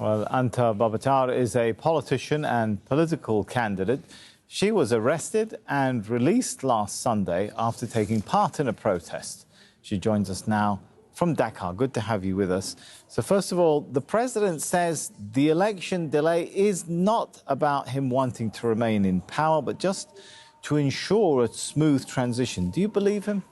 Well, Anta Babacar is a politician and political candidate. She was arrested and released last Sunday after taking part in a protest. She joins us now from Dakar. Good to have you with us. So first of all, the president says the election delay is not about him wanting to remain in power, but just to ensure a smooth transition. Do you believe him?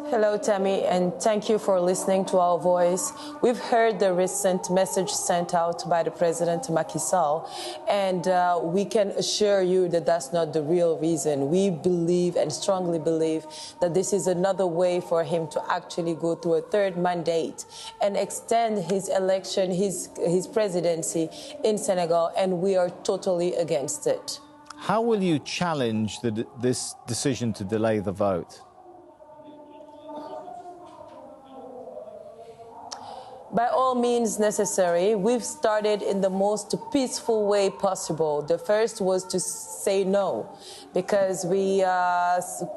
Hello, Tammy, and thank you for listening to our voice. We've heard the recent message sent out by the President Macky Sall, and we can assure you that that's not the real reason. We believe and strongly believe that this is another way for him to actually go through a third mandate and extend his election, his presidency in Senegal, and we are totally against it. How will you challenge this decision to delay the vote? By all means necessary. We've started in the most peaceful way possible. The first was to say no, because we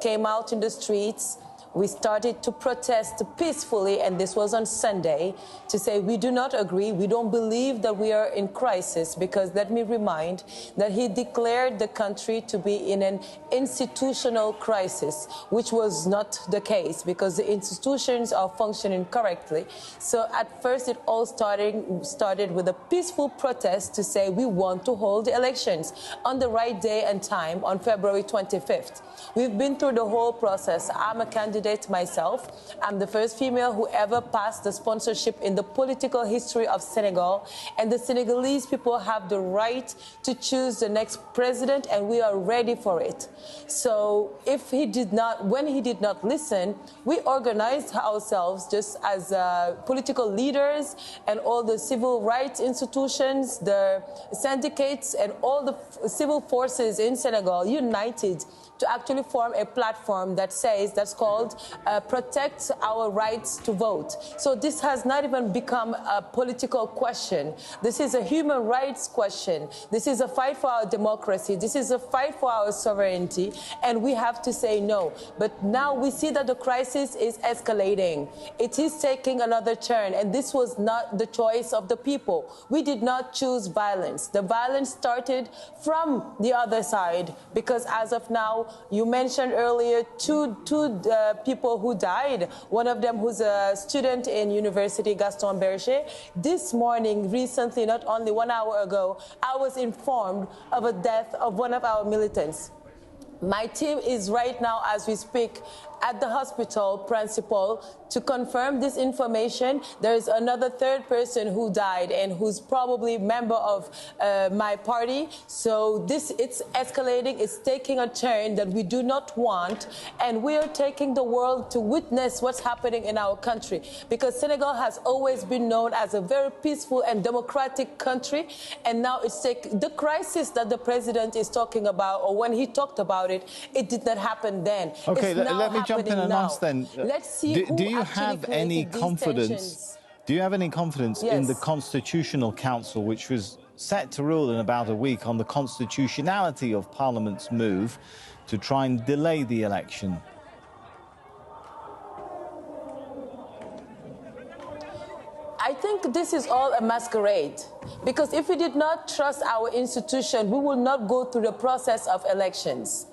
came out in the streets. We started to protest peacefully, and this was on Sunday, to say we do not agree, we don't believe that we are in crisis, because let me remind that he declared the country to be in an institutional crisis, which was not the case, because the institutions are functioning correctly. So at first it all started with a peaceful protest to say we want to hold elections on the right day and time on February 25th. We've been through the whole process. I'm a candidate myself. I'm the first female who ever passed the sponsorship in the political history of Senegal. And the Senegalese people have the right to choose the next president, and we are ready for it. So when he did not listen, we organized ourselves just as political leaders and all the civil rights institutions, the syndicates, and all the civil forces in Senegal united to actually form a platform that's called Protect Our Rights to Vote. So this has not even become a political question. This is a human rights question. This is a fight for our democracy. This is a fight for our sovereignty, and we have to say no. But now we see that the crisis is escalating. It is taking another turn, and this was not the choice of the people. We did not choose violence. The violence started from the other side, because as of now, you mentioned earlier two people who died. One of them who's a student in University, Gaston Berger. This morning, recently, not only 1 hour ago, I was informed of a death of one of our militants. My team is right now, as we speak, at the hospital principal to confirm this information. There is another third person who died and who's probably a member of my party. So it's escalating. It's taking a turn that we do not want. And we are taking the world to witness what's happening in our country, because Senegal has always been known as a very peaceful and democratic country. And now it's the crisis that the president is talking about, or when he talked about it, it did not happen then. Okay, let me jump in and now. ask then. Let's see do you have any confidence? Do you have any confidence in the Constitutional Council, which was set to rule in about a week on the constitutionality of Parliament's move to try and delay the election? I think this is all a masquerade, because if we did not trust our institution, we will not go through the process of elections.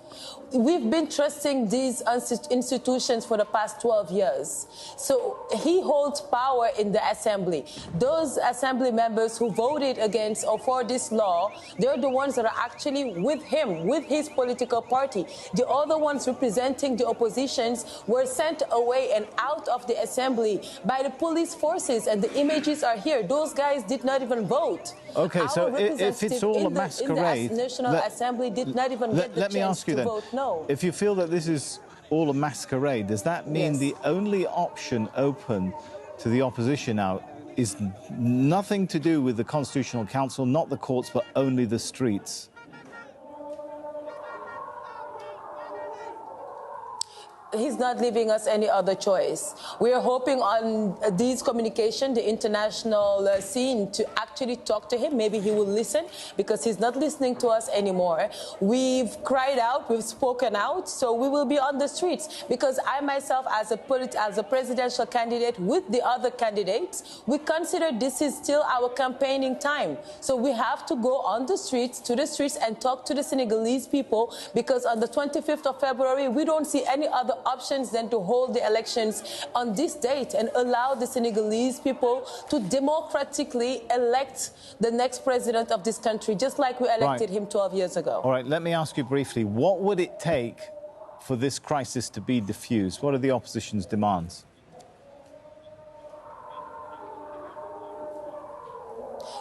We've been trusting these institutions for the past 12 years. So he holds power in the assembly. Those assembly members who voted against or for this law, they're the ones that are actually with him, with his political party. The other ones representing the oppositions were sent away and out of the assembly by the police forces, and the images are here. Those guys did not even vote. Okay, so if it's all a masquerade, the National Assembly did not even get the chance to vote no. If you feel that this is all a masquerade, does that mean the only option open to the opposition now is nothing to do with the Constitutional Council, not the courts, but only the streets? He's not leaving us any other choice. We are hoping on these communication, the international scene, to actually talk to him. Maybe he will listen, because he's not listening to us anymore. We've cried out, we've spoken out, so we will be on the streets. Because I myself, as a presidential candidate with the other candidates, we consider this is still our campaigning time. So we have to go on the streets, and talk to the Senegalese people, because on the 25th of February, we don't see any other options than to hold the elections on this date and allow the Senegalese people to democratically elect the next president of this country, just like we elected him 12 years ago. All right, let me ask you briefly, what would it take for this crisis to be diffused? What are the opposition's demands?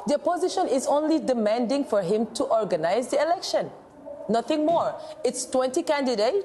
The opposition is only demanding for him to organize the election. Nothing more. It's 20 candidates.